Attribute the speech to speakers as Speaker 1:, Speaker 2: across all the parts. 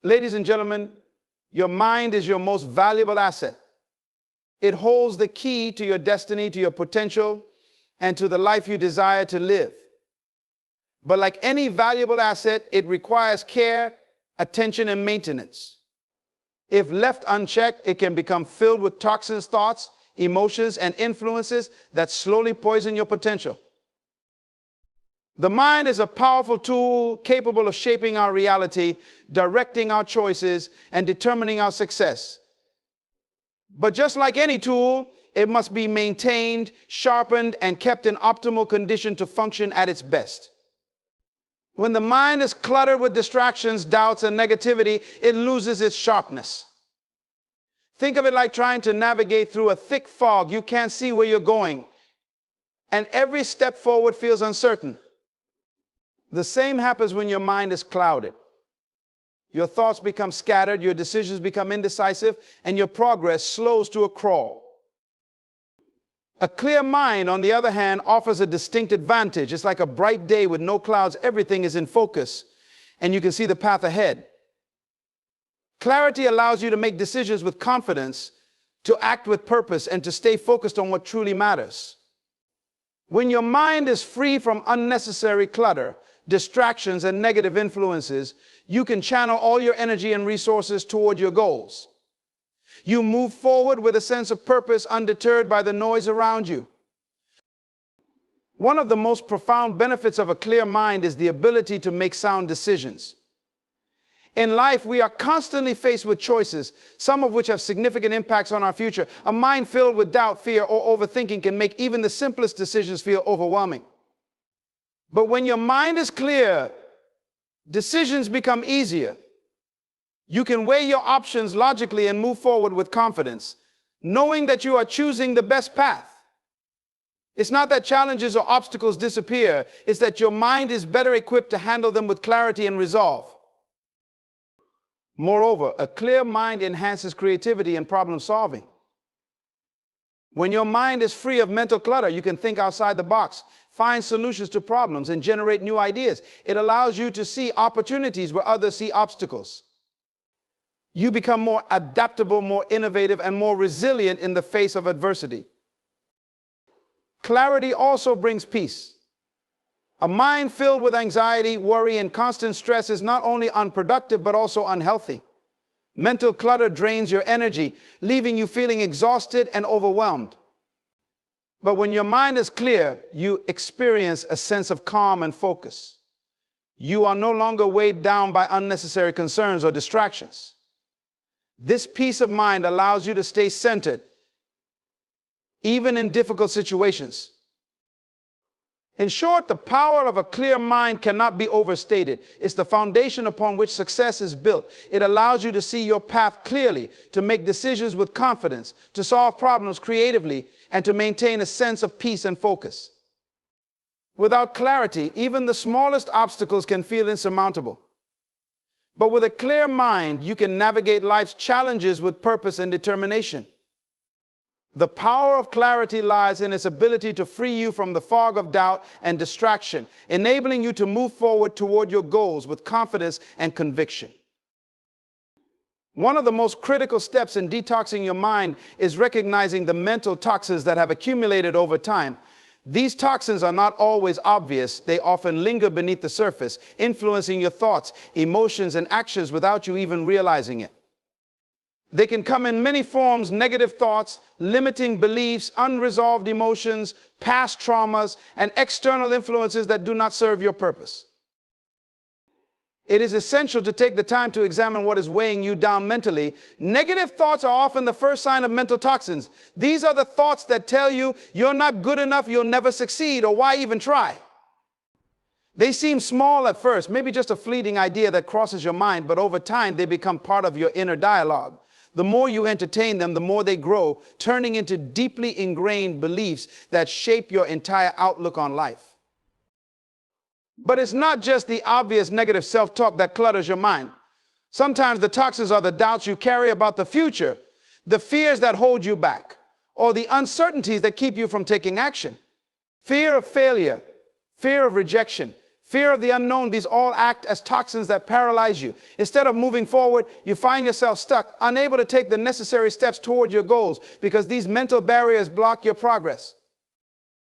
Speaker 1: Ladies and gentlemen, your mind is your most valuable asset. It holds the key to your destiny, to your potential, and to the life you desire to live. But like any valuable asset, it requires care, attention, and maintenance. If left unchecked, it can become filled with toxins, thoughts, emotions, and influences that slowly poison your potential. The mind is a powerful tool capable of shaping our reality, directing our choices, and determining our success. But just like any tool, it must be maintained, sharpened, and kept in optimal condition to function at its best. When the mind is cluttered with distractions, doubts, and negativity, it loses its sharpness. Think of it like trying to navigate through a thick fog. You can't see where you're going, and every step forward feels uncertain. The same happens when your mind is clouded. Your thoughts become scattered, your decisions become indecisive, and your progress slows to a crawl. A clear mind, on the other hand, offers a distinct advantage. It's like a bright day with no clouds. Everything is in focus, and you can see the path ahead. Clarity allows you to make decisions with confidence, to act with purpose, and to stay focused on what truly matters. When your mind is free from unnecessary clutter, distractions, and negative influences, you can channel all your energy and resources toward your goals. You move forward with a sense of purpose, undeterred by the noise around you. One of the most profound benefits of a clear mind is the ability to make sound decisions. In life, we are constantly faced with choices, some of which have significant impacts on our future. A mind filled with doubt, fear, or overthinking can make even the simplest decisions feel overwhelming. But when your mind is clear, decisions become easier. You can weigh your options logically and move forward with confidence, knowing that you are choosing the best path. It's not that challenges or obstacles disappear, it's that your mind is better equipped to handle them with clarity and resolve. Moreover, a clear mind enhances creativity and problem solving. When your mind is free of mental clutter, you can think outside the box, find solutions to problems, and generate new ideas. It allows you to see opportunities where others see obstacles. You become more adaptable, more innovative, and more resilient in the face of adversity. Clarity also brings peace. A mind filled with anxiety, worry, and constant stress is not only unproductive, but also unhealthy. Mental clutter drains your energy, leaving you feeling exhausted and overwhelmed. But when your mind is clear, you experience a sense of calm and focus. You are no longer weighed down by unnecessary concerns or distractions. This peace of mind allows you to stay centered, even in difficult situations. In short, the power of a clear mind cannot be overstated. It's the foundation upon which success is built. It allows you to see your path clearly, to make decisions with confidence, to solve problems creatively, and to maintain a sense of peace and focus. Without clarity, even the smallest obstacles can feel insurmountable. But with a clear mind, you can navigate life's challenges with purpose and determination. The power of clarity lies in its ability to free you from the fog of doubt and distraction, enabling you to move forward toward your goals with confidence and conviction. One of the most critical steps in detoxing your mind is recognizing the mental toxins that have accumulated over time. These toxins are not always obvious. They often linger beneath the surface, influencing your thoughts, emotions, and actions without you even realizing it. They can come in many forms: negative thoughts, limiting beliefs, unresolved emotions, past traumas, and external influences that do not serve your purpose. It is essential to take the time to examine what is weighing you down mentally. Negative thoughts are often the first sign of mental toxins. These are the thoughts that tell you you're not good enough, you'll never succeed, or why even try. They seem small at first, maybe just a fleeting idea that crosses your mind, but over time they become part of your inner dialogue. The more you entertain them, the more they grow, turning into deeply ingrained beliefs that shape your entire outlook on life. But it's not just the obvious negative self-talk that clutters your mind. Sometimes the toxins are the doubts you carry about the future, the fears that hold you back, or the uncertainties that keep you from taking action. Fear of failure, fear of rejection, Fear of the unknown, these all act as toxins that paralyze you. Instead of moving forward, you find yourself stuck, unable to take the necessary steps toward your goals because these mental barriers block your progress.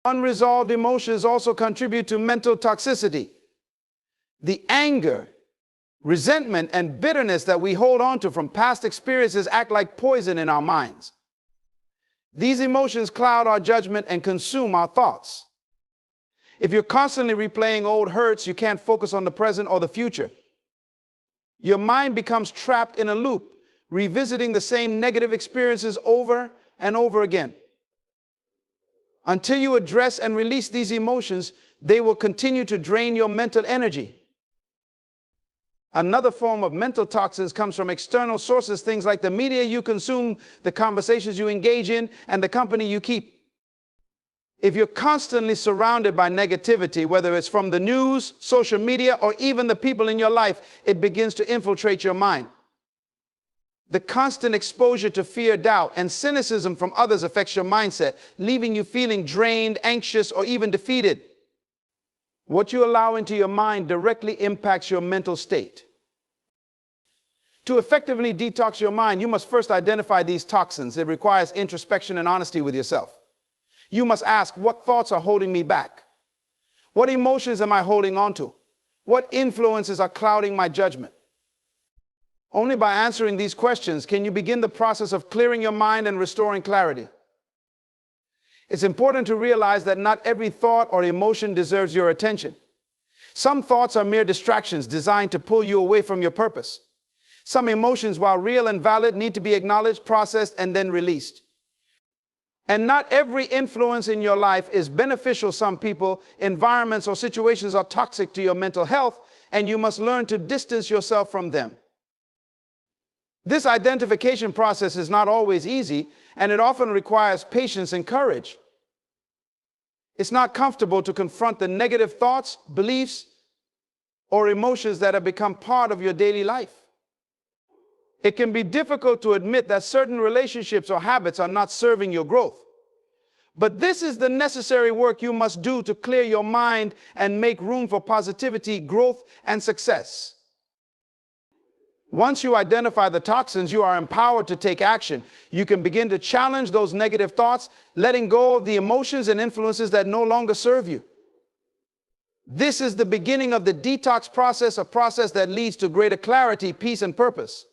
Speaker 1: Unresolved emotions also contribute to mental toxicity. The anger, resentment, and bitterness that we hold on to from past experiences act like poison in our minds. These emotions cloud our judgment and consume our thoughts. If you're constantly replaying old hurts, you can't focus on the present or the future. Your mind becomes trapped in a loop, revisiting the same negative experiences over and over again. Until you address and release these emotions, they will continue to drain your mental energy. Another form of mental toxins comes from external sources, things like the media you consume, the conversations you engage in, and the company you keep. If you're constantly surrounded by negativity, whether it's from the news, social media, or even the people in your life, it begins to infiltrate your mind. The constant exposure to fear, doubt, and cynicism from others affects your mindset, leaving you feeling drained, anxious, or even defeated. What you allow into your mind directly impacts your mental state. To effectively detox your mind, you must first identify these toxins. It requires introspection and honesty with yourself. You must ask, what thoughts are holding me back? What emotions am I holding on to? What influences are clouding my judgment? Only by answering these questions can you begin the process of clearing your mind and restoring clarity. It's important to realize that not every thought or emotion deserves your attention. Some thoughts are mere distractions designed to pull you away from your purpose. Some emotions, while real and valid, need to be acknowledged, processed, and then released. And not every influence in your life is beneficial. Some people, environments, or situations are toxic to your mental health, and you must learn to distance yourself from them. This identification process is not always easy, and it often requires patience and courage. It's not comfortable to confront the negative thoughts, beliefs, or emotions that have become part of your daily life. It can be difficult to admit that certain relationships or habits are not serving your growth. But this is the necessary work you must do to clear your mind and make room for positivity, growth, and success. Once you identify the toxins, you are empowered to take action. You can begin to challenge those negative thoughts, letting go of the emotions and influences that no longer serve you. This is the beginning of the detox process, a process that leads to greater clarity, peace, and purpose.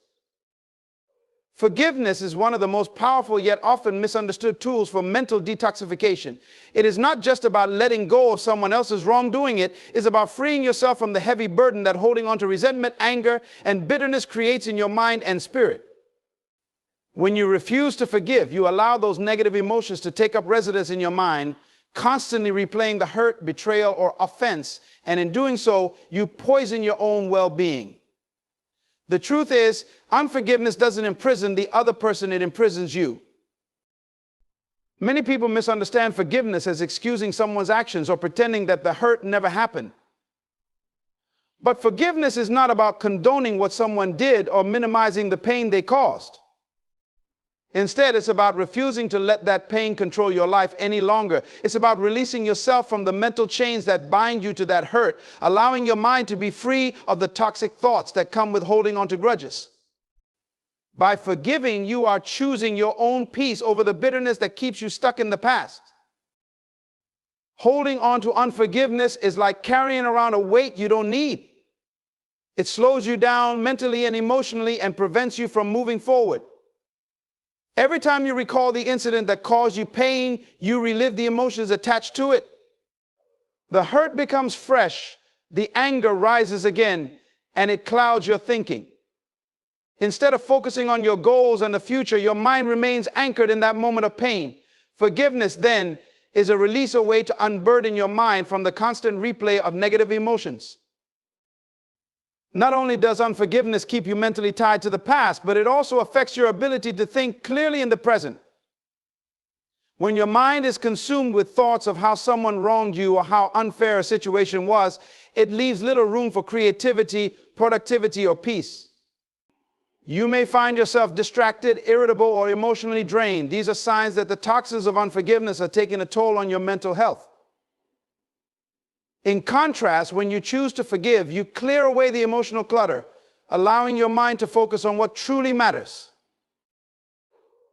Speaker 1: Forgiveness is one of the most powerful yet often misunderstood tools for mental detoxification. It is not just about letting go of someone else's wrongdoing. It is about freeing yourself from the heavy burden that holding on to resentment, anger, and bitterness creates in your mind and spirit. When you refuse to forgive, you allow those negative emotions to take up residence in your mind, constantly replaying the hurt, betrayal, or offense. And in doing so, you poison your own well-being. The truth is, unforgiveness doesn't imprison the other person, it imprisons you. Many people misunderstand forgiveness as excusing someone's actions or pretending that the hurt never happened. But forgiveness is not about condoning what someone did or minimizing the pain they caused. Instead, it's about refusing to let that pain control your life any longer. It's about releasing yourself from the mental chains that bind you to that hurt, allowing your mind to be free of the toxic thoughts that come with holding on to grudges. By forgiving, you are choosing your own peace over the bitterness that keeps you stuck in the past. Holding on to unforgiveness is like carrying around a weight you don't need. It slows you down mentally and emotionally and prevents you from moving forward. Every time you recall the incident that caused you pain, you relive the emotions attached to it. The hurt becomes fresh, the anger rises again, and it clouds your thinking. Instead of focusing on your goals and the future, your mind remains anchored in that moment of pain. Forgiveness, then, is a release, a way to unburden your mind from the constant replay of negative emotions. Not only does unforgiveness keep you mentally tied to the past, but it also affects your ability to think clearly in the present. When your mind is consumed with thoughts of how someone wronged you or how unfair a situation was, it leaves little room for creativity, productivity, or peace. You may find yourself distracted, irritable, or emotionally drained. These are signs that the toxins of unforgiveness are taking a toll on your mental health. In contrast, when you choose to forgive, you clear away the emotional clutter, allowing your mind to focus on what truly matters.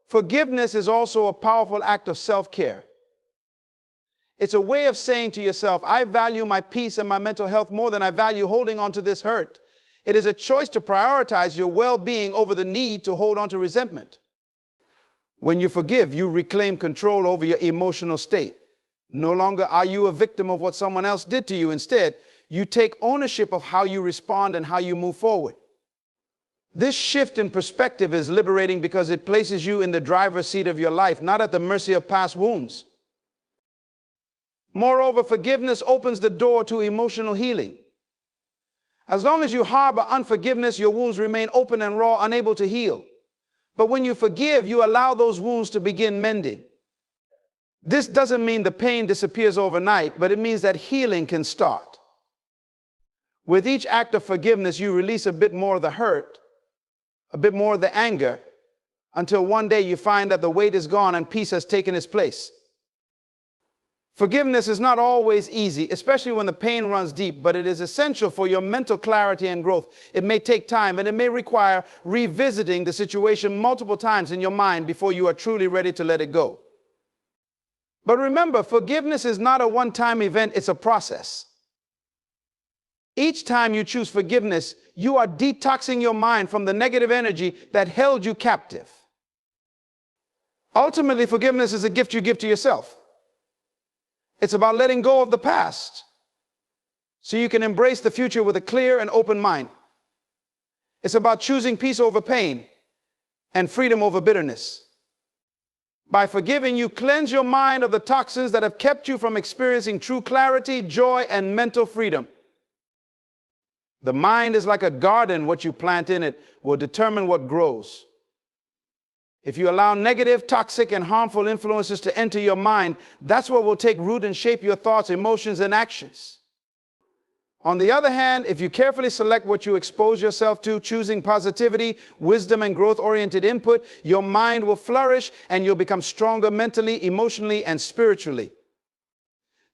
Speaker 1: Forgiveness is also a powerful act of self-care. It's a way of saying to yourself, I value my peace and my mental health more than I value holding on to this hurt. It is a choice to prioritize your well-being over the need to hold on to resentment. When you forgive, you reclaim control over your emotional state. No longer are you a victim of what someone else did to you. Instead, you take ownership of how you respond and how you move forward. This shift in perspective is liberating because it places you in the driver's seat of your life, not at the mercy of past wounds. Moreover, forgiveness opens the door to emotional healing. As long as you harbor unforgiveness, your wounds remain open and raw, unable to heal. But when you forgive, you allow those wounds to begin mending. This doesn't mean the pain disappears overnight, but it means that healing can start. With each act of forgiveness, you release a bit more of the hurt, a bit more of the anger, until one day you find that the weight is gone and peace has taken its place. Forgiveness is not always easy, especially when the pain runs deep, but it is essential for your mental clarity and growth. It may take time, and it may require revisiting the situation multiple times in your mind before you are truly ready to let it go. But remember, forgiveness is not a one-time event, it's a process. Each time you choose forgiveness, you are detoxing your mind from the negative energy that held you captive. Ultimately, forgiveness is a gift you give to yourself. It's about letting go of the past so you can embrace the future with a clear and open mind. It's about choosing peace over pain and freedom over bitterness. By forgiving, you cleanse your mind of the toxins that have kept you from experiencing true clarity, joy, and mental freedom. The mind is like a garden. What you plant in it will determine what grows. If you allow negative, toxic, and harmful influences to enter your mind, that's what will take root and shape your thoughts, emotions, and actions. On the other hand, if you carefully select what you expose yourself to, choosing positivity, wisdom, and growth-oriented input, your mind will flourish and you'll become stronger mentally, emotionally, and spiritually.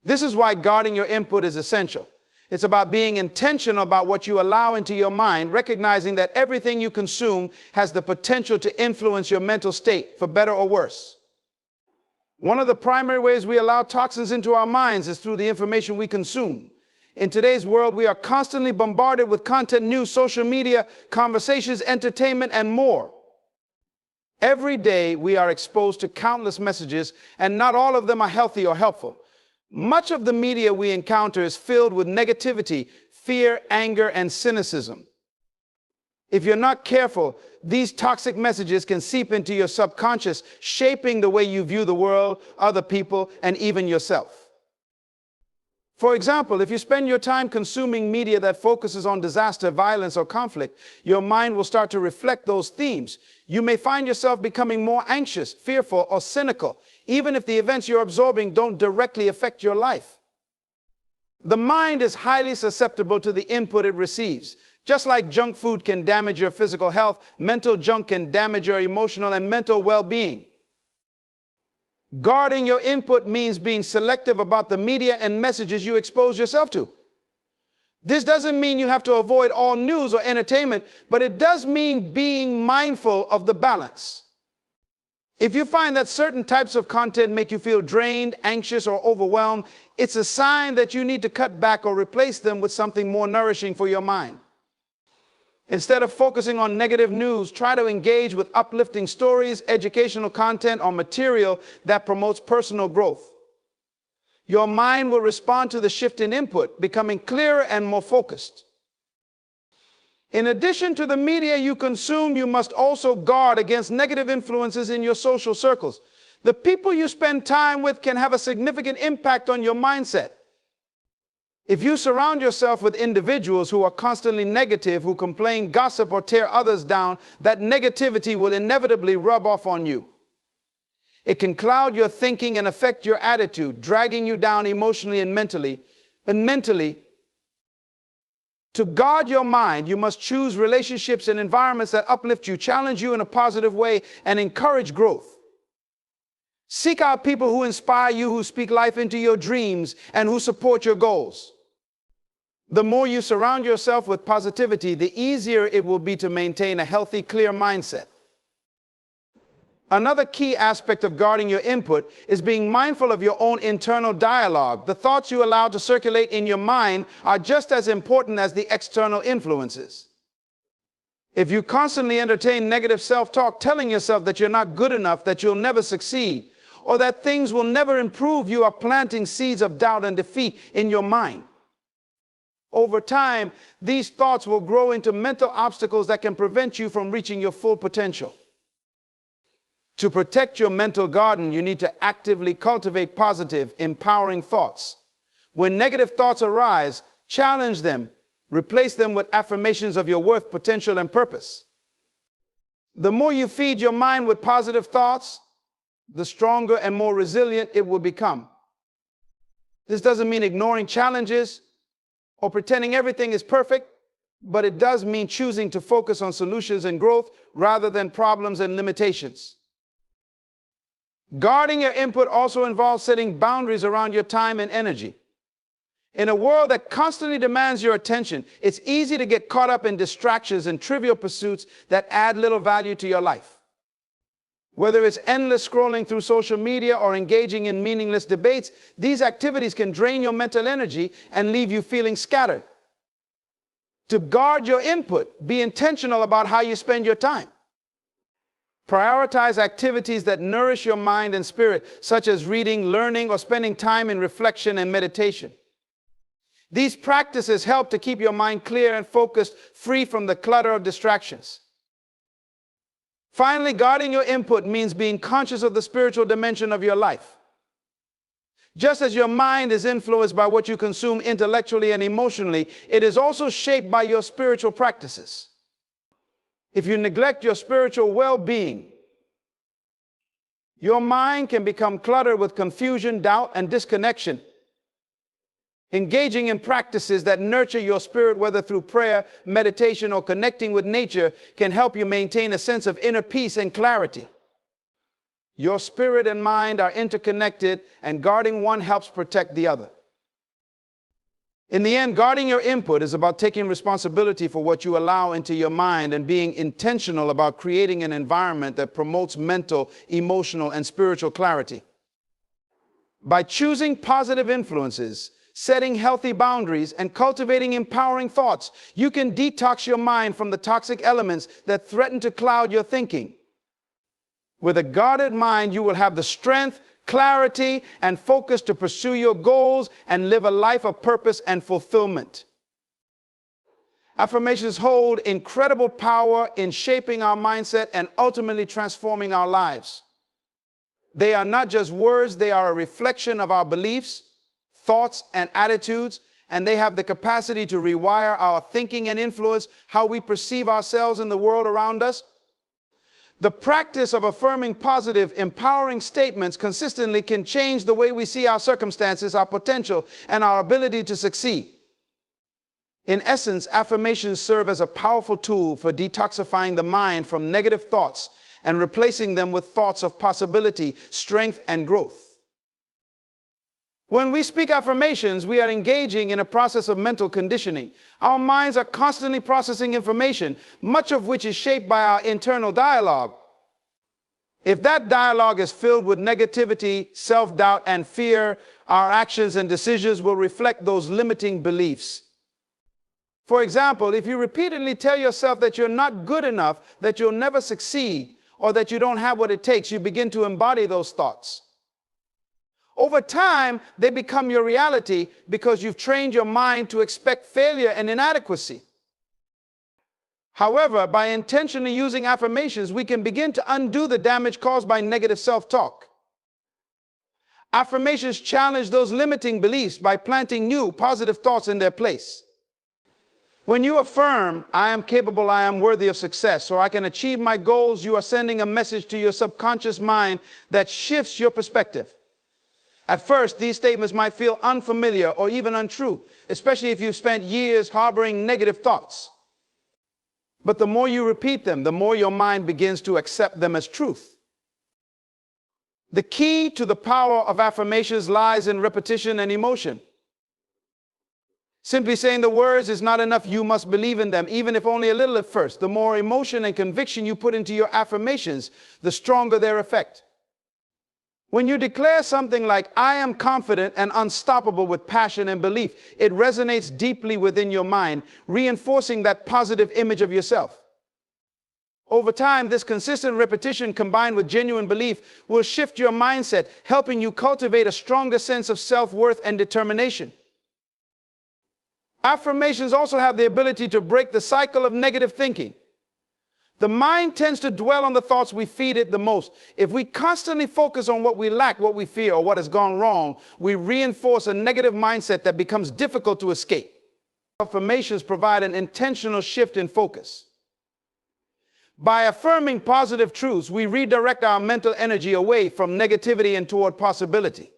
Speaker 1: This is why guarding your input is essential. It's about being intentional about what you allow into your mind, recognizing that everything you consume has the potential to influence your mental state, for better or worse. One of the primary ways we allow toxins into our minds is through the information we consume. In today's world, we are constantly bombarded with content, news, social media, conversations, entertainment, and more. Every day, we are exposed to countless messages, and not all of them are healthy or helpful. Much of the media we encounter is filled with negativity, fear, anger, and cynicism. If you're not careful, these toxic messages can seep into your subconscious, shaping the way you view the world, other people, and even yourself. For example, if you spend your time consuming media that focuses on disaster, violence, or conflict, your mind will start to reflect those themes. You may find yourself becoming more anxious, fearful, or cynical, even if the events you're absorbing don't directly affect your life. The mind is highly susceptible to the input it receives. Just like junk food can damage your physical health, mental junk can damage your emotional and mental well-being. Guarding your input means being selective about the media and messages you expose yourself to. This doesn't mean you have to avoid all news or entertainment, but it does mean being mindful of the balance. If you find that certain types of content make you feel drained, anxious, or overwhelmed, it's a sign that you need to cut back or replace them with something more nourishing for your mind. Instead of focusing on negative news, try to engage with uplifting stories, educational content, or material that promotes personal growth. Your mind will respond to the shift in input, becoming clearer and more focused. In addition to the media you consume, you must also guard against negative influences in your social circles. The people you spend time with can have a significant impact on your mindset. If you surround yourself with individuals who are constantly negative, who complain, gossip, or tear others down, that negativity will inevitably rub off on you. It can cloud your thinking and affect your attitude, dragging you down emotionally and mentally. To guard your mind, you must choose relationships and environments that uplift you, challenge you in a positive way, and encourage growth. Seek out people who inspire you, who speak life into your dreams, and who support your goals. The more you surround yourself with positivity, the easier it will be to maintain a healthy, clear mindset. Another key aspect of guarding your input is being mindful of your own internal dialogue. The thoughts you allow to circulate in your mind are just as important as the external influences. If you constantly entertain negative self-talk, telling yourself that you're not good enough, that you'll never succeed, or that things will never improve, you are planting seeds of doubt and defeat in your mind. Over time, these thoughts will grow into mental obstacles that can prevent you from reaching your full potential. To protect your mental garden, you need to actively cultivate positive, empowering thoughts. When negative thoughts arise, challenge them. Replace them with affirmations of your worth, potential, and purpose. The more you feed your mind with positive thoughts, the stronger and more resilient it will become. This doesn't mean ignoring challenges or pretending everything is perfect, but it does mean choosing to focus on solutions and growth rather than problems and limitations. Guarding your input also involves setting boundaries around your time and energy. In a world that constantly demands your attention, it's easy to get caught up in distractions and trivial pursuits that add little value to your life. Whether it's endless scrolling through social media or engaging in meaningless debates, these activities can drain your mental energy and leave you feeling scattered. To guard your input, be intentional about how you spend your time. Prioritize activities that nourish your mind and spirit, such as reading, learning, or spending time in reflection and meditation. These practices help to keep your mind clear and focused, free from the clutter of distractions. Finally, guarding your input means being conscious of the spiritual dimension of your life. Just as your mind is influenced by what you consume intellectually and emotionally, it is also shaped by your spiritual practices. If you neglect your spiritual well-being, your mind can become cluttered with confusion, doubt, and disconnection. Engaging in practices that nurture your spirit, whether through prayer, meditation, or connecting with nature, can help you maintain a sense of inner peace and clarity. Your spirit and mind are interconnected, and guarding one helps protect the other. In the end, guarding your input is about taking responsibility for what you allow into your mind and being intentional about creating an environment that promotes mental, emotional, and spiritual clarity. By choosing positive influences, setting healthy boundaries, and cultivating empowering thoughts, you can detox your mind from the toxic elements that threaten to cloud your thinking. With a guarded mind, you will have the strength, clarity, and focus to pursue your goals and live a life of purpose and fulfillment. Affirmations hold incredible power in shaping our mindset and ultimately transforming our lives. They are not just words, they are a reflection of our beliefs, thoughts, and attitudes, and they have the capacity to rewire our thinking and influence how we perceive ourselves in the world around us. The practice of affirming positive, empowering statements consistently can change the way we see our circumstances, our potential, and our ability to succeed. In essence, affirmations serve as a powerful tool for detoxifying the mind from negative thoughts and replacing them with thoughts of possibility, strength, and growth. When we speak affirmations, we are engaging in a process of mental conditioning. Our minds are constantly processing information, much of which is shaped by our internal dialogue. If that dialogue is filled with negativity, self-doubt, and fear, our actions and decisions will reflect those limiting beliefs. For example, if you repeatedly tell yourself that you're not good enough, that you'll never succeed, or that you don't have what it takes, you begin to embody those thoughts. Over time, they become your reality because you've trained your mind to expect failure and inadequacy. However, by intentionally using affirmations, we can begin to undo the damage caused by negative self-talk. Affirmations challenge those limiting beliefs by planting new, positive thoughts in their place. When you affirm, "I am capable, I am worthy of success," or "I can achieve my goals," you are sending a message to your subconscious mind that shifts your perspective. At first, these statements might feel unfamiliar or even untrue, especially if you've spent years harboring negative thoughts. But the more you repeat them, the more your mind begins to accept them as truth. The key to the power of affirmations lies in repetition and emotion. Simply saying the words is not enough. You must believe in them, even if only a little at first. The more emotion and conviction you put into your affirmations, the stronger their effect. When you declare something like, I am confident and unstoppable with passion and belief, it resonates deeply within your mind, reinforcing that positive image of yourself. Over time, this consistent repetition combined with genuine belief will shift your mindset, helping you cultivate a stronger sense of self-worth and determination. Affirmations also have the ability to break the cycle of negative thinking. The mind tends to dwell on the thoughts we feed it the most. If we constantly focus on what we lack, what we fear, or what has gone wrong, we reinforce a negative mindset that becomes difficult to escape. Affirmations provide an intentional shift in focus. By affirming positive truths, we redirect our mental energy away from negativity and toward possibility.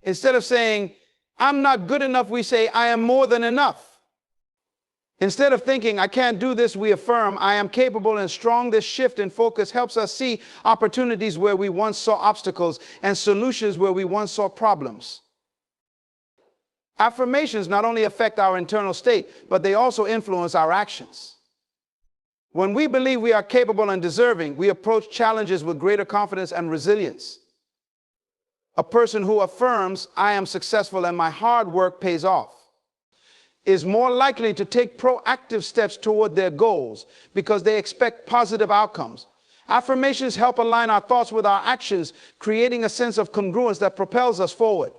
Speaker 1: Instead of saying, I'm not good enough, we say, I am more than enough. Instead of thinking, I can't do this, we affirm, I am capable and strong. This shift in focus helps us see opportunities where we once saw obstacles and solutions where we once saw problems. Affirmations not only affect our internal state, but they also influence our actions. When we believe we are capable and deserving, we approach challenges with greater confidence and resilience. A person who affirms, I am successful and my hard work pays off, is more likely to take proactive steps toward their goals because they expect positive outcomes. Affirmations help align our thoughts with our actions, creating a sense of congruence that propels us forward.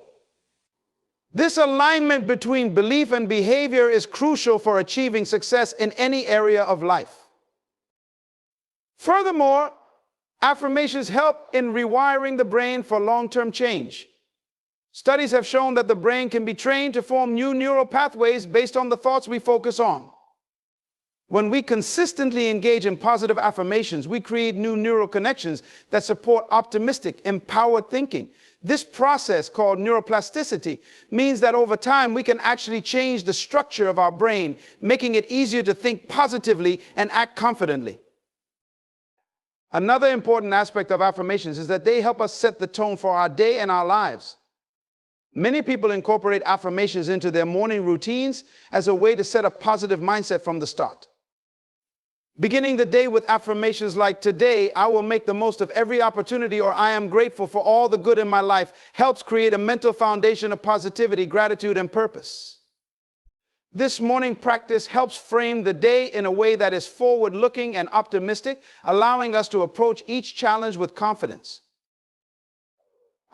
Speaker 1: This alignment between belief and behavior is crucial for achieving success in any area of life. Furthermore, affirmations help in rewiring the brain for long-term change. Studies have shown that the brain can be trained to form new neural pathways based on the thoughts we focus on. When we consistently engage in positive affirmations, we create new neural connections that support optimistic, empowered thinking. This process, called neuroplasticity, means that over time we can actually change the structure of our brain, making it easier to think positively and act confidently. Another important aspect of affirmations is that they help us set the tone for our day and our lives. Many people incorporate affirmations into their morning routines as a way to set a positive mindset from the start. Beginning the day with affirmations like, today I will make the most of every opportunity, or I am grateful for all the good in my life, helps create a mental foundation of positivity, gratitude, and purpose. This morning practice helps frame the day in a way that is forward-looking and optimistic, allowing us to approach each challenge with confidence.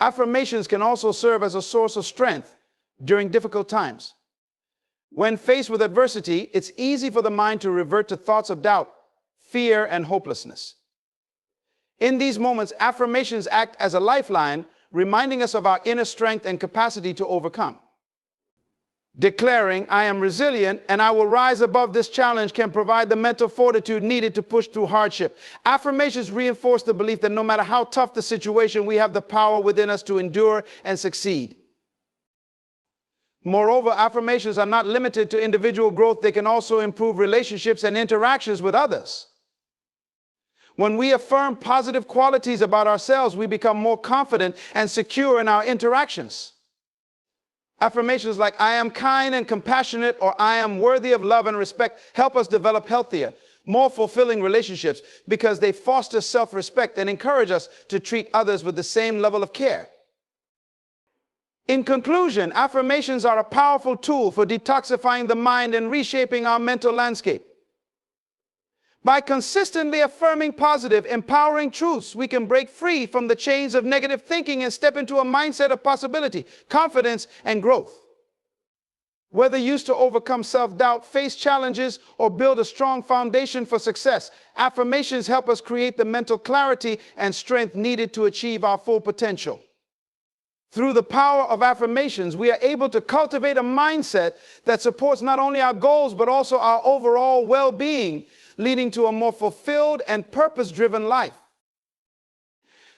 Speaker 1: Affirmations can also serve as a source of strength during difficult times. When faced with adversity, it's easy for the mind to revert to thoughts of doubt, fear, and hopelessness. In these moments, affirmations act as a lifeline, reminding us of our inner strength and capacity to overcome. Declaring, I am resilient and I will rise above this challenge, can provide the mental fortitude needed to push through hardship. Affirmations reinforce the belief that no matter how tough the situation, we have the power within us to endure and succeed. Moreover, affirmations are not limited to individual growth. They can also improve relationships and interactions with others. When we affirm positive qualities about ourselves, we become more confident and secure in our interactions. Affirmations like, I am kind and compassionate, or I am worthy of love and respect, help us develop healthier, more fulfilling relationships because they foster self-respect and encourage us to treat others with the same level of care. In conclusion, affirmations are a powerful tool for detoxifying the mind and reshaping our mental landscape. By consistently affirming positive, empowering truths, we can break free from the chains of negative thinking and step into a mindset of possibility, confidence, and growth. Whether used to overcome self-doubt, face challenges, or build a strong foundation for success, affirmations help us create the mental clarity and strength needed to achieve our full potential. Through the power of affirmations, we are able to cultivate a mindset that supports not only our goals, but also our overall well-being, leading to a more fulfilled and purpose-driven life.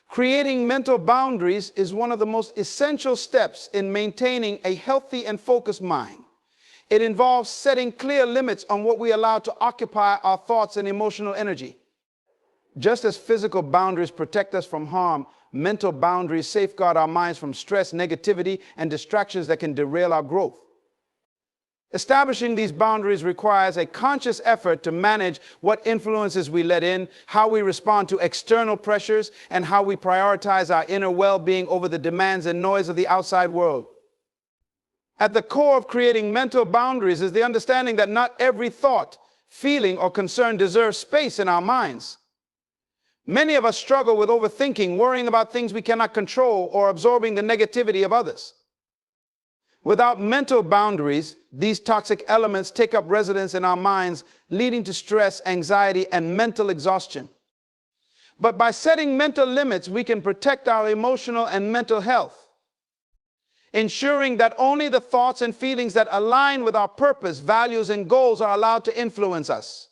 Speaker 1: Creating mental boundaries is one of the most essential steps in maintaining a healthy and focused mind. It involves setting clear limits on what we allow to occupy our thoughts and emotional energy. Just as physical boundaries protect us from harm, mental boundaries safeguard our minds from stress, negativity, and distractions that can derail our growth. Establishing these boundaries requires a conscious effort to manage what influences we let in, how we respond to external pressures, and how we prioritize our inner well-being over the demands and noise of the outside world. At the core of creating mental boundaries is the understanding that not every thought, feeling, or concern deserves space in our minds. Many of us struggle with overthinking, worrying about things we cannot control, or absorbing the negativity of others. Without mental boundaries, these toxic elements take up residence in our minds, leading to stress, anxiety, and mental exhaustion. But by setting mental limits, we can protect our emotional and mental health, ensuring that only the thoughts and feelings that align with our purpose, values, and goals are allowed to influence us.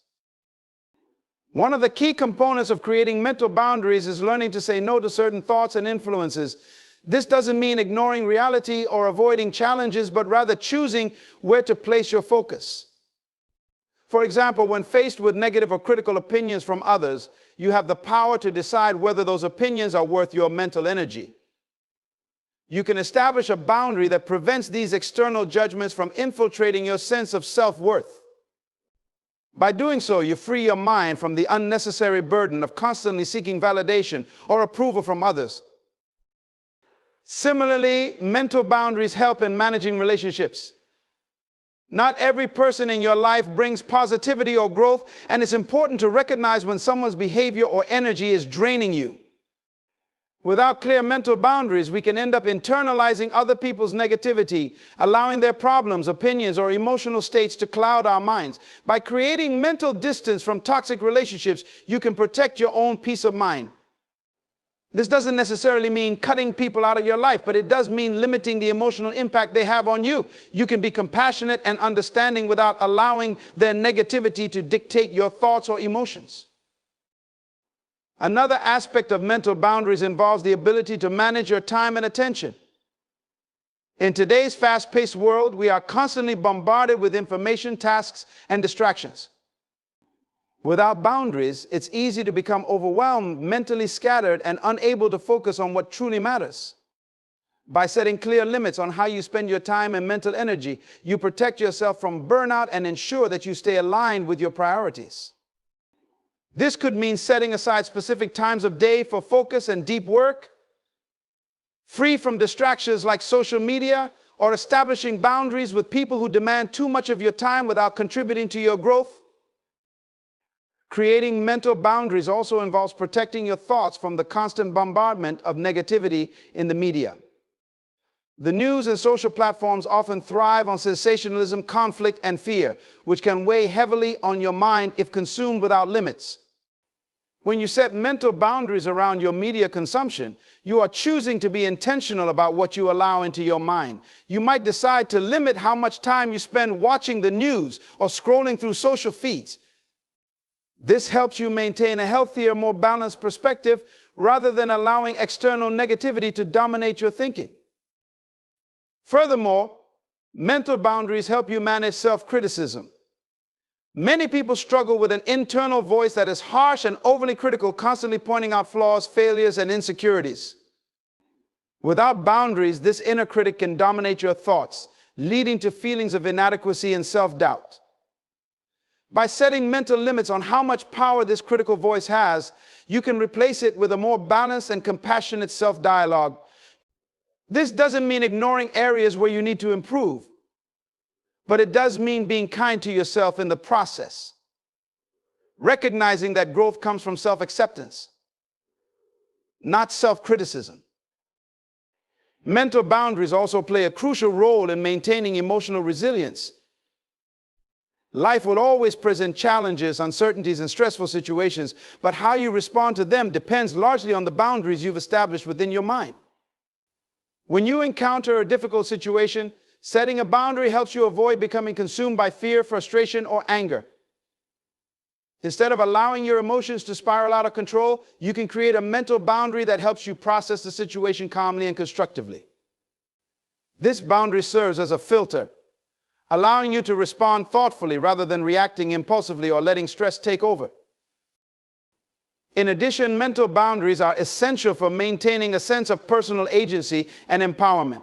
Speaker 1: One of the key components of creating mental boundaries is learning to say no to certain thoughts and influences. This doesn't mean ignoring reality or avoiding challenges, but rather choosing where to place your focus. For example, when faced with negative or critical opinions from others, you have the power to decide whether those opinions are worth your mental energy. You can establish a boundary that prevents these external judgments from infiltrating your sense of self-worth. By doing so, you free your mind from the unnecessary burden of constantly seeking validation or approval from others. Similarly, mental boundaries help in managing relationships. Not every person in your life brings positivity or growth, and it's important to recognize when someone's behavior or energy is draining you. Without clear mental boundaries, we can end up internalizing other people's negativity, allowing their problems, opinions, or emotional states to cloud our minds. By creating mental distance from toxic relationships, you can protect your own peace of mind. This doesn't necessarily mean cutting people out of your life, but it does mean limiting the emotional impact they have on you. You can be compassionate and understanding without allowing their negativity to dictate your thoughts or emotions. Another aspect of mental boundaries involves the ability to manage your time and attention. In today's fast-paced world, we are constantly bombarded with information, tasks, and distractions. Without boundaries, it's easy to become overwhelmed, mentally scattered, and unable to focus on what truly matters. By setting clear limits on how you spend your time and mental energy, you protect yourself from burnout and ensure that you stay aligned with your priorities. This could mean setting aside specific times of day for focus and deep work, free from distractions like social media, or establishing boundaries with people who demand too much of your time without contributing to your growth. Creating mental boundaries also involves protecting your thoughts from the constant bombardment of negativity in the media. The news and social platforms often thrive on sensationalism, conflict, and fear, which can weigh heavily on your mind if consumed without limits. When you set mental boundaries around your media consumption, you are choosing to be intentional about what you allow into your mind. You might decide to limit how much time you spend watching the news or scrolling through social feeds. This helps you maintain a healthier, more balanced perspective rather than allowing external negativity to dominate your thinking. Furthermore, mental boundaries help you manage self-criticism. Many people struggle with an internal voice that is harsh and overly critical, constantly pointing out flaws, failures, and insecurities. Without boundaries, this inner critic can dominate your thoughts, leading to feelings of inadequacy and self-doubt. By setting mental limits on how much power this critical voice has, you can replace it with a more balanced and compassionate self-dialogue. This doesn't mean ignoring areas where you need to improve, but it does mean being kind to yourself in the process, recognizing that growth comes from self-acceptance, not self-criticism. Mental boundaries also play a crucial role in maintaining emotional resilience. Life will always present challenges, uncertainties, and stressful situations, but how you respond to them depends largely on the boundaries you've established within your mind. When you encounter a difficult situation, setting a boundary helps you avoid becoming consumed by fear, frustration, or anger. Instead of allowing your emotions to spiral out of control, you can create a mental boundary that helps you process the situation calmly and constructively. This boundary serves as a filter, allowing you to respond thoughtfully rather than reacting impulsively or letting stress take over. In addition, mental boundaries are essential for maintaining a sense of personal agency and empowerment.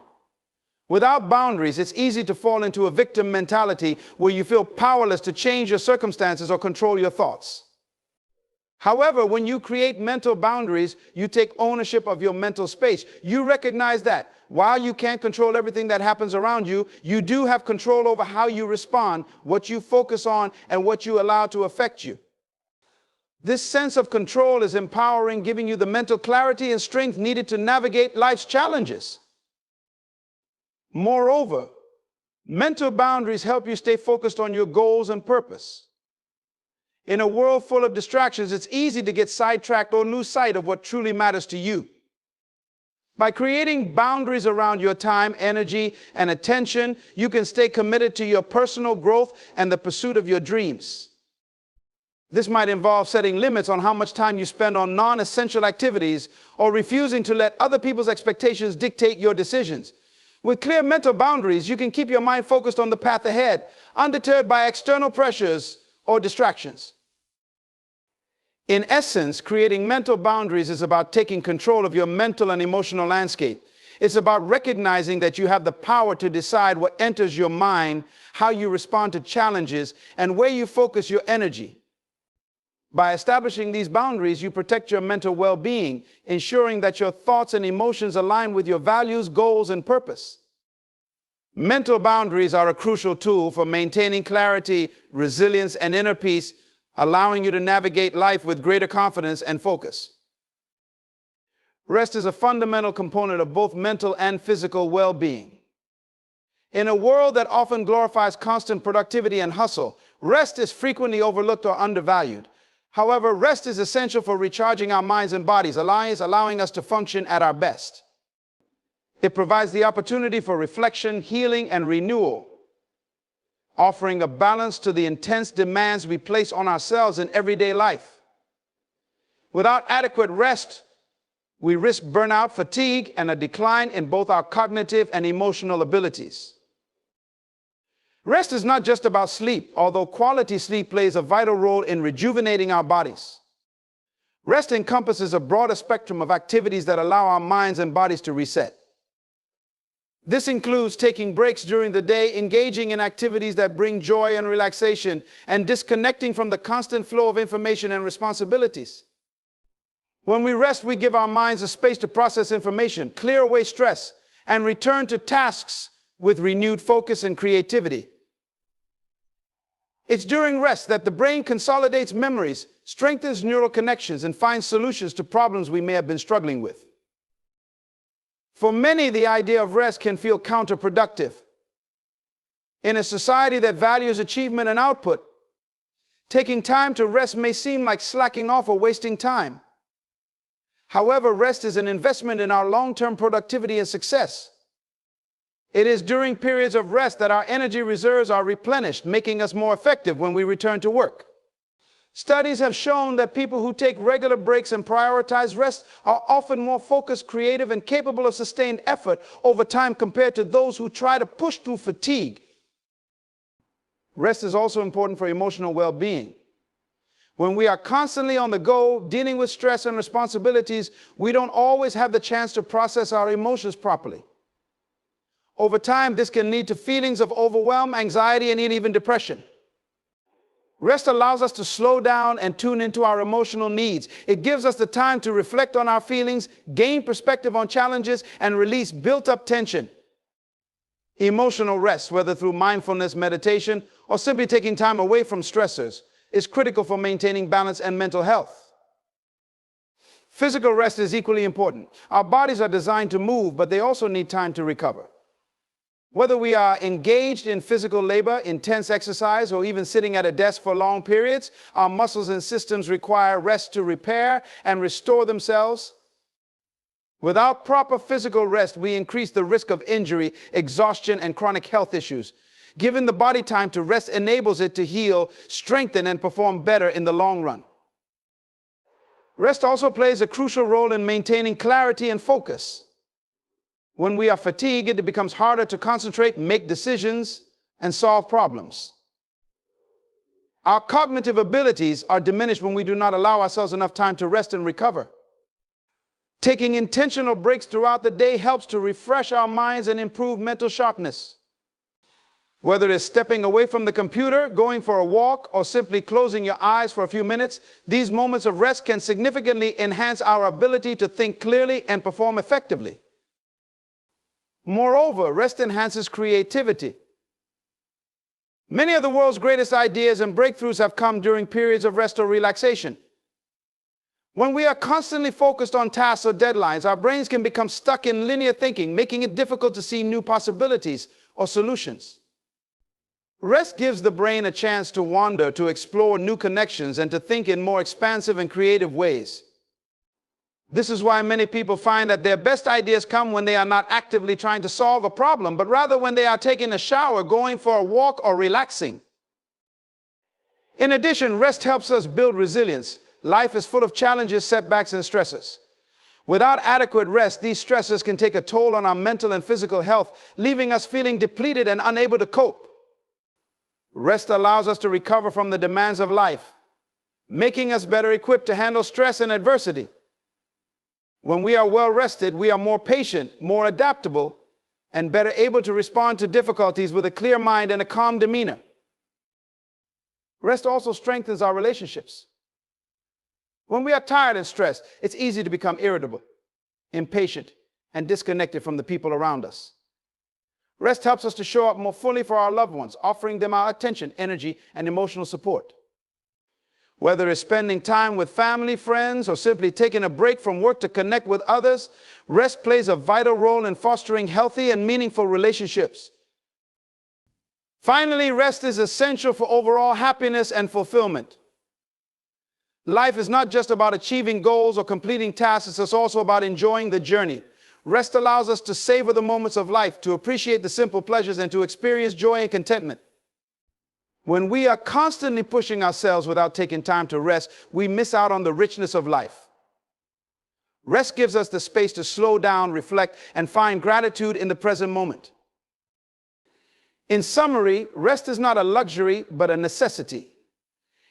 Speaker 1: Without boundaries, it's easy to fall into a victim mentality where you feel powerless to change your circumstances or control your thoughts. However, when you create mental boundaries, you take ownership of your mental space. You recognize that while you can't control everything that happens around you, you do have control over how you respond, what you focus on, and what you allow to affect you. This sense of control is empowering, giving you the mental clarity and strength needed to navigate life's challenges. Moreover, mental boundaries help you stay focused on your goals and purpose. In a world full of distractions, it's easy to get sidetracked or lose sight of what truly matters to you. By creating boundaries around your time, energy, and attention, you can stay committed to your personal growth and the pursuit of your dreams. This might involve setting limits on how much time you spend on non-essential activities or refusing to let other people's expectations dictate your decisions. With clear mental boundaries, you can keep your mind focused on the path ahead, undeterred by external pressures or distractions. In essence, creating mental boundaries is about taking control of your mental and emotional landscape. It's about recognizing that you have the power to decide what enters your mind, how you respond to challenges, and where you focus your energy. By establishing these boundaries, you protect your mental well-being, ensuring that your thoughts and emotions align with your values, goals, and purpose. Mental boundaries are a crucial tool for maintaining clarity, resilience, and inner peace, allowing you to navigate life with greater confidence and focus. Rest is a fundamental component of both mental and physical well-being. In a world that often glorifies constant productivity and hustle, rest is frequently overlooked or undervalued. However, rest is essential for recharging our minds and bodies, allowing us to function at our best. It provides the opportunity for reflection, healing, and renewal, offering a balance to the intense demands we place on ourselves in everyday life. Without adequate rest, we risk burnout, fatigue, and a decline in both our cognitive and emotional abilities. Rest is not just about sleep, although quality sleep plays a vital role in rejuvenating our bodies. Rest encompasses a broader spectrum of activities that allow our minds and bodies to reset. This includes taking breaks during the day, engaging in activities that bring joy and relaxation, and disconnecting from the constant flow of information and responsibilities. When we rest, we give our minds a space to process information, clear away stress, and return to tasks with renewed focus and creativity. It's during rest that the brain consolidates memories, strengthens neural connections, and finds solutions to problems we may have been struggling with. For many, the idea of rest can feel counterproductive. In a society that values achievement and output, taking time to rest may seem like slacking off or wasting time. However, rest is an investment in our long-term productivity and success. It is during periods of rest that our energy reserves are replenished, making us more effective when we return to work. Studies have shown that people who take regular breaks and prioritize rest are often more focused, creative, and capable of sustained effort over time compared to those who try to push through fatigue. Rest is also important for emotional well-being. When we are constantly on the go, dealing with stress and responsibilities, we don't always have the chance to process our emotions properly. Over time, this can lead to feelings of overwhelm, anxiety, and even depression. Rest allows us to slow down and tune into our emotional needs. It gives us the time to reflect on our feelings, gain perspective on challenges, and release built-up tension. Emotional rest, whether through mindfulness, meditation, or simply taking time away from stressors, is critical for maintaining balance and mental health. Physical rest is equally important. Our bodies are designed to move, but they also need time to recover. Whether we are engaged in physical labor, intense exercise, or even sitting at a desk for long periods, our muscles and systems require rest to repair and restore themselves. Without proper physical rest, we increase the risk of injury, exhaustion, and chronic health issues. Giving the body time to rest enables it to heal, strengthen, and perform better in the long run. Rest also plays a crucial role in maintaining clarity and focus. When we are fatigued, it becomes harder to concentrate, make decisions, and solve problems. Our cognitive abilities are diminished when we do not allow ourselves enough time to rest and recover. Taking intentional breaks throughout the day helps to refresh our minds and improve mental sharpness. Whether it's stepping away from the computer, going for a walk, or simply closing your eyes for a few minutes, these moments of rest can significantly enhance our ability to think clearly and perform effectively. Moreover, rest enhances creativity. Many of the world's greatest ideas and breakthroughs have come during periods of rest or relaxation. When we are constantly focused on tasks or deadlines, our brains can become stuck in linear thinking, making it difficult to see new possibilities or solutions. Rest gives the brain a chance to wander, to explore new connections, and to think in more expansive and creative ways. This is why many people find that their best ideas come when they are not actively trying to solve a problem, but rather when they are taking a shower, going for a walk, or relaxing. In addition, rest helps us build resilience. Life is full of challenges, setbacks, and stresses. Without adequate rest, these stresses can take a toll on our mental and physical health, leaving us feeling depleted and unable to cope. Rest allows us to recover from the demands of life, making us better equipped to handle stress and adversity. When we are well rested, we are more patient, more adaptable, and better able to respond to difficulties with a clear mind and a calm demeanor. Rest also strengthens our relationships. When we are tired and stressed, it's easy to become irritable, impatient, and disconnected from the people around us. Rest helps us to show up more fully for our loved ones, offering them our attention, energy, and emotional support. Whether it's spending time with family, friends, or simply taking a break from work to connect with others, rest plays a vital role in fostering healthy and meaningful relationships. Finally, rest is essential for overall happiness and fulfillment. Life is not just about achieving goals or completing tasks, it's also about enjoying the journey. Rest allows us to savor the moments of life, to appreciate the simple pleasures, and to experience joy and contentment. When we are constantly pushing ourselves without taking time to rest, we miss out on the richness of life. Rest gives us the space to slow down, reflect, and find gratitude in the present moment. In summary, rest is not a luxury, but a necessity.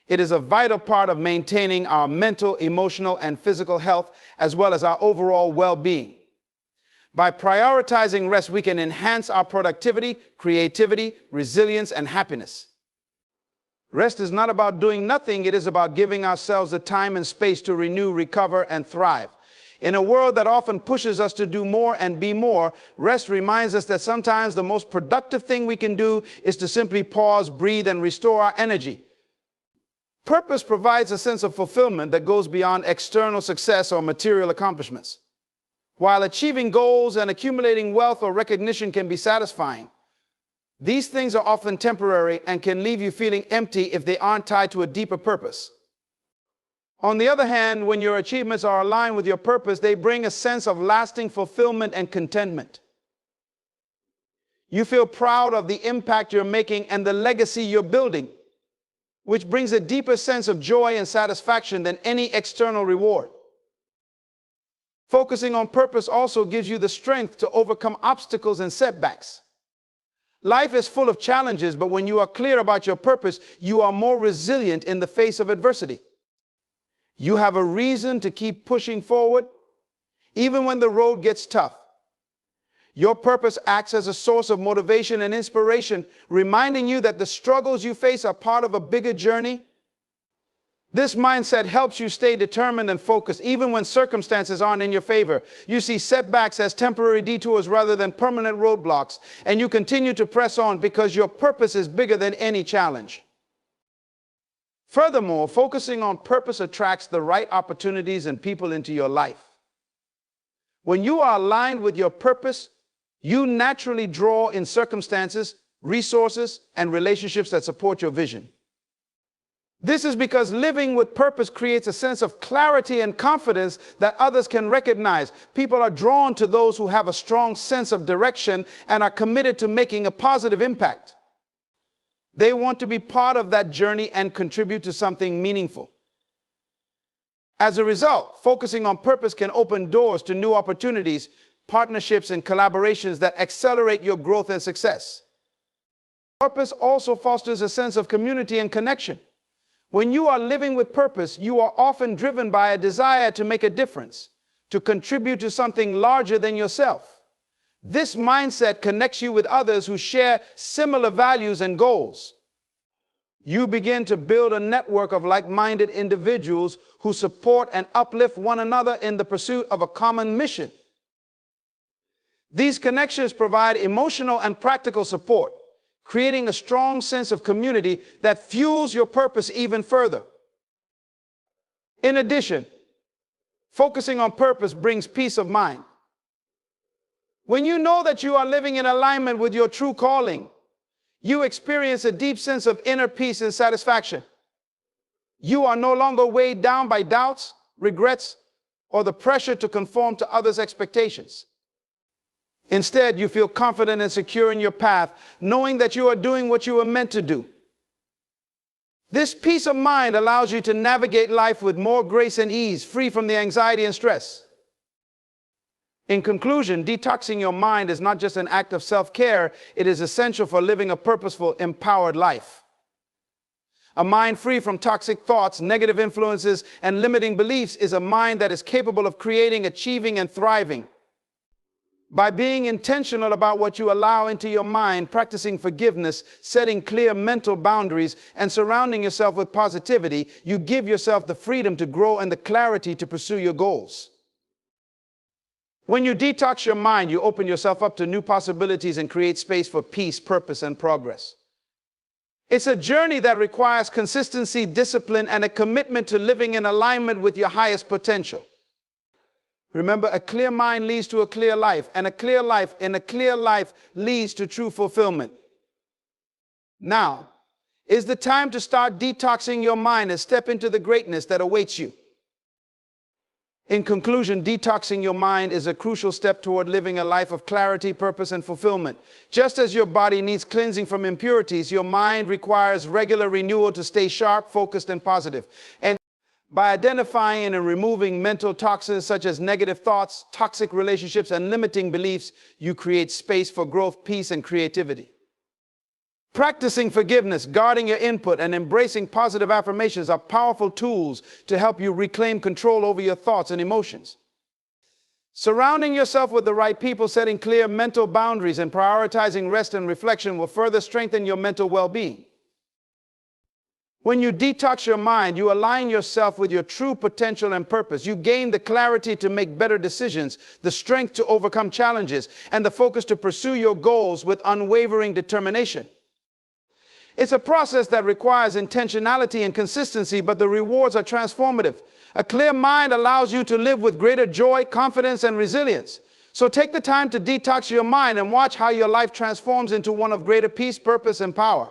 Speaker 1: It is a vital part of maintaining our mental, emotional, and physical health, as well as our overall well-being. By prioritizing rest, we can enhance our productivity, creativity, resilience, and happiness. Rest is not about doing nothing. It is about giving ourselves the time and space to renew, recover, and thrive. In a world that often pushes us to do more and be more, rest reminds us that sometimes the most productive thing we can do is to simply pause, breathe, and restore our energy. Purpose provides a sense of fulfillment that goes beyond external success or material accomplishments. While achieving goals and accumulating wealth or recognition can be satisfying, these things are often temporary and can leave you feeling empty if they aren't tied to a deeper purpose. On the other hand, when your achievements are aligned with your purpose, they bring a sense of lasting fulfillment and contentment. You feel proud of the impact you're making and the legacy you're building, which brings a deeper sense of joy and satisfaction than any external reward. Focusing on purpose also gives you the strength to overcome obstacles and setbacks. Life is full of challenges, but when you are clear about your purpose, you are more resilient in the face of adversity. You have a reason to keep pushing forward, even when the road gets tough. Your purpose acts as a source of motivation and inspiration, reminding you that the struggles you face are part of a bigger journey. This mindset helps you stay determined and focused, even when circumstances aren't in your favor. You see setbacks as temporary detours rather than permanent roadblocks, and you continue to press on because your purpose is bigger than any challenge. Furthermore, focusing on purpose attracts the right opportunities and people into your life. When you are aligned with your purpose, you naturally draw in circumstances, resources, and relationships that support your vision. This is because living with purpose creates a sense of clarity and confidence that others can recognize. People are drawn to those who have a strong sense of direction and are committed to making a positive impact. They want to be part of that journey and contribute to something meaningful. As a result, focusing on purpose can open doors to new opportunities, partnerships, and collaborations that accelerate your growth and success. Purpose also fosters a sense of community and connection. When you are living with purpose, you are often driven by a desire to make a difference, to contribute to something larger than yourself. This mindset connects you with others who share similar values and goals. You begin to build a network of like-minded individuals who support and uplift one another in the pursuit of a common mission. These connections provide emotional and practical support, creating a strong sense of community that fuels your purpose even further. In addition, focusing on purpose brings peace of mind. When you know that you are living in alignment with your true calling, you experience a deep sense of inner peace and satisfaction. You are no longer weighed down by doubts, regrets, or the pressure to conform to others' expectations. Instead, you feel confident and secure in your path, knowing that you are doing what you were meant to do. This peace of mind allows you to navigate life with more grace and ease, free from the anxiety and stress. In conclusion, detoxing your mind is not just an act of self-care, it is essential for living a purposeful, empowered life. A mind free from toxic thoughts, negative influences, and limiting beliefs is a mind that is capable of creating, achieving, and thriving. By being intentional about what you allow into your mind, practicing forgiveness, setting clear mental boundaries, and surrounding yourself with positivity, you give yourself the freedom to grow and the clarity to pursue your goals. When you detox your mind, you open yourself up to new possibilities and create space for peace, purpose, and progress. It's a journey that requires consistency, discipline, and a commitment to living in alignment with your highest potential. Remember, a clear mind leads to a clear life, and a clear life leads to true fulfillment. Now is the time to start detoxing your mind and step into the greatness that awaits you. In conclusion, detoxing your mind is a crucial step toward living a life of clarity, purpose, and fulfillment. Just as your body needs cleansing from impurities, your mind requires regular renewal to stay sharp, focused, and positive. And by identifying and removing mental toxins such as negative thoughts, toxic relationships, and limiting beliefs, you create space for growth, peace, and creativity. Practicing forgiveness, guarding your input, and embracing positive affirmations are powerful tools to help you reclaim control over your thoughts and emotions. Surrounding yourself with the right people, setting clear mental boundaries, and prioritizing rest and reflection will further strengthen your mental well-being. When you detox your mind, you align yourself with your true potential and purpose. You gain the clarity to make better decisions, the strength to overcome challenges, and the focus to pursue your goals with unwavering determination. It's a process that requires intentionality and consistency, but the rewards are transformative. A clear mind allows you to live with greater joy, confidence, and resilience. So take the time to detox your mind and watch how your life transforms into one of greater peace, purpose, and power.